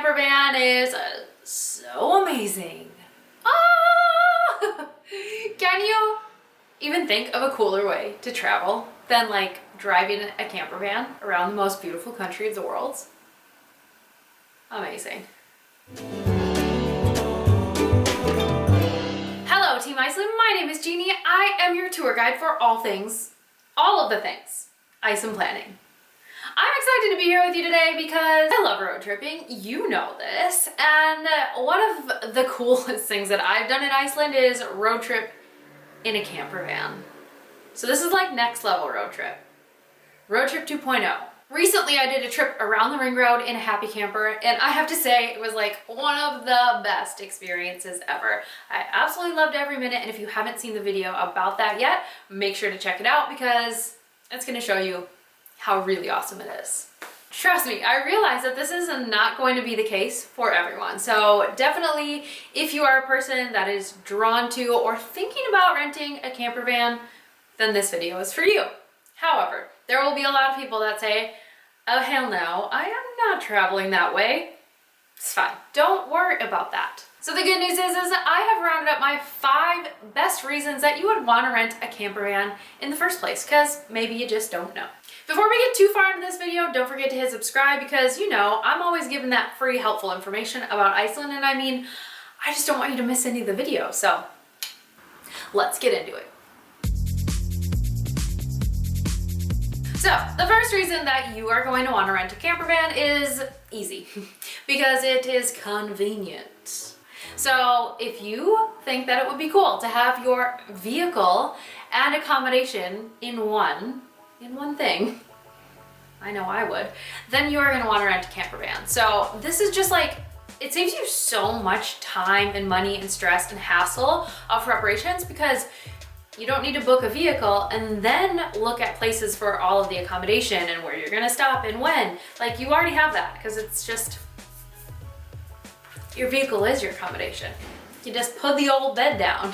camper van is so amazing. Ah! Can you even think of a cooler way to travel than like driving a camper van around the most beautiful country of the world? Amazing. Hello Team Iceland, my name is Jeannie. I am your tour guide for all of the things Iceland planning. I'm excited to be here with you today because I love road tripping, you know this, and one of the coolest things that I've done in Iceland is road trip in a camper van. So this is like next level road trip. Road trip 2.0. Recently I did a trip around the ring road in a happy camper, and I have to say it was like one of the best experiences ever. I absolutely loved every minute, and if you haven't seen the video about that yet, make sure to check it out because it's going to show you how really awesome it is. Trust me, I realize that this is not going to be the case for everyone. So definitely, if you are a person that is drawn to or thinking about renting a camper van, then this video is for you. However, there will be a lot of people that say, oh hell no, I am not traveling that way. It's fine, don't worry about that. So the good news is I have rounded up my 5 best reasons that you would want to rent a camper van in the first place, because maybe you just don't know. Before we get too far into this video, don't forget to hit subscribe because, you know, I'm always giving that free helpful information about Iceland, and I mean, I just don't want you to miss any of the videos. So let's get into it. So the first reason that you are going to want to rent a camper van is easy because it is convenient. So if you think that it would be cool to have your vehicle and accommodation in one thing, I know I would, then you are going to want to rent a camper van. So this is just like, it saves you so much time and money and stress and hassle of preparations because you don't need to book a vehicle and then look at places for all of the accommodation and where you're going to stop and when. Like, you already have that because it's just, your vehicle is your accommodation. You just put the old bed down.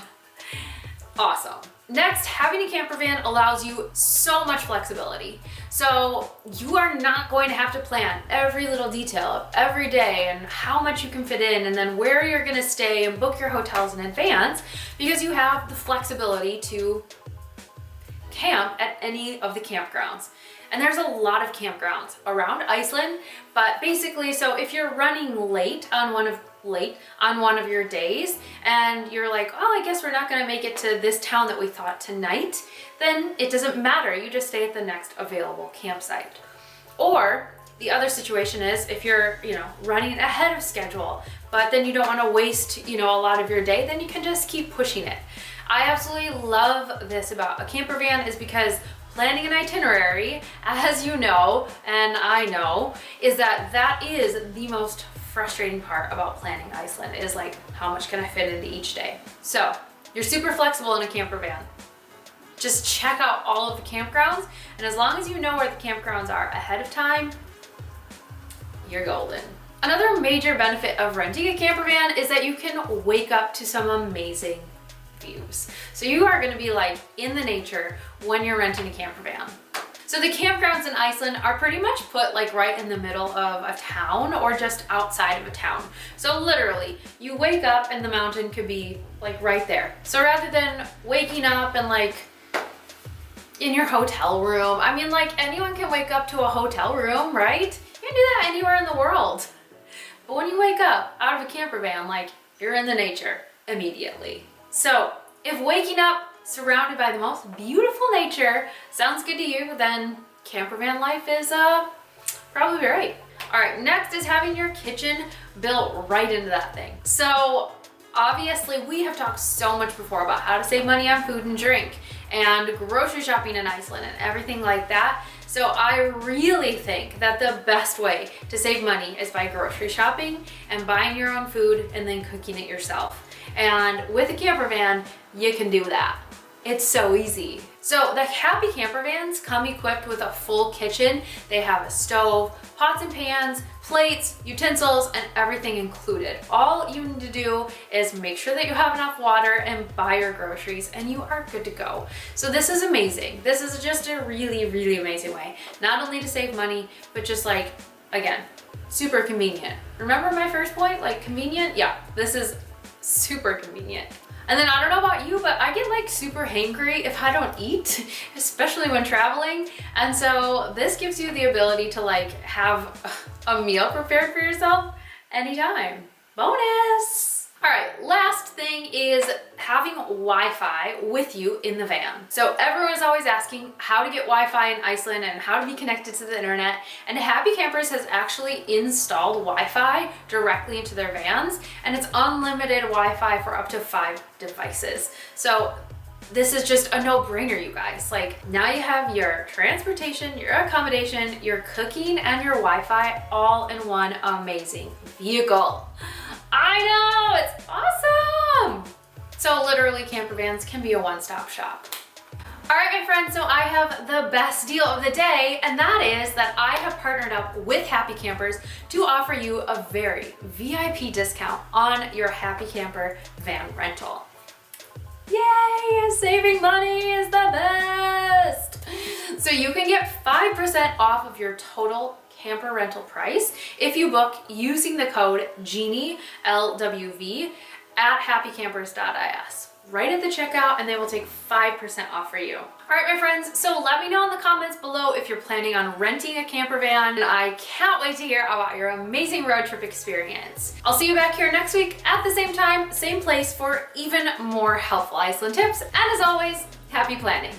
Awesome. Next, having a camper van allows you so much flexibility. So you are not going to have to plan every little detail of every day and how much you can fit in and then where you're gonna stay and book your hotels in advance because you have the flexibility to camp at any of the campgrounds. And there's a lot of campgrounds around Iceland, but basically, so if you're running late on one of your days and you're like, oh, I guess we're not gonna make it to this town that we thought tonight, then it doesn't matter. You just stay at the next available campsite. Or the other situation is if you're, running ahead of schedule, but then you don't wanna waste, a lot of your day, then you can just keep pushing it. I absolutely love this about a camper van is because planning an itinerary, as you know, and I know, is that is the most frustrating part about planning Iceland is like, how much can I fit into each day? So you're super flexible in a camper van. Just check out all of the campgrounds, and as long as you know where the campgrounds are ahead of time, you're golden. Another major benefit of renting a camper van is that you can wake up to some amazing views. So you are gonna be like in the nature when you're renting a camper van. So the campgrounds in Iceland are pretty much put like right in the middle of a town or just outside of a town. So literally, you wake up and the mountain could be like right there. So rather than waking up and like in your hotel room, I mean, like anyone can wake up to a hotel room, right? You can do that anywhere in the world. But when you wake up out of a camper van, like you're in the nature immediately. So if waking up surrounded by the most beautiful nature sounds good to you, then camper van life is probably right. All right, next is having your kitchen built right into that thing. So obviously we have talked so much before about how to save money on food and drink and grocery shopping in Iceland and everything like that. So I really think that the best way to save money is by grocery shopping and buying your own food and then cooking it yourself. And with a camper van, you can do that. It's so easy. So the happy camper vans come equipped with a full kitchen. They have a stove, pots and pans, plates, utensils, and everything included. All you need to do is make sure that you have enough water and buy your groceries and you are good to go. So this is amazing. This is just a really, really amazing way, not only to save money, but just like Again, super convenient. Remember my first point, like convenient? Yeah, this is super convenient. And then I don't know about you, but I get like super hangry if I don't eat, especially when traveling. And so this gives you the ability to like have a meal prepared for yourself anytime. Bonus! All right, last thing is having Wi-Fi with you in the van. So everyone is always asking how to get Wi-Fi in Iceland and how to be connected to the internet. And Happy Campers has actually installed Wi-Fi directly into their vans, and it's unlimited Wi-Fi for up to 5 devices. So this is just a no-brainer, you guys. Like, now you have your transportation, your accommodation, your cooking, and your Wi-Fi all in one amazing vehicle. I know, it's awesome! So literally, camper vans can be a one-stop shop. All right, my friends, so I have the best deal of the day, and that is that I have partnered up with Happy Campers to offer you a very VIP discount on your Happy Camper van rental. Yay! Saving money is the best! So you can get 5% off of your total camper rental price if you book using the code GENIE, LWV, at happycampers.is. Right at the checkout, and they will take 5% off for you. All right, my friends, so let me know in the comments below if you're planning on renting a camper van, and I can't wait to hear about your amazing road trip experience. I'll see you back here next week at the same time, same place for even more helpful Iceland tips, and as always, happy planning.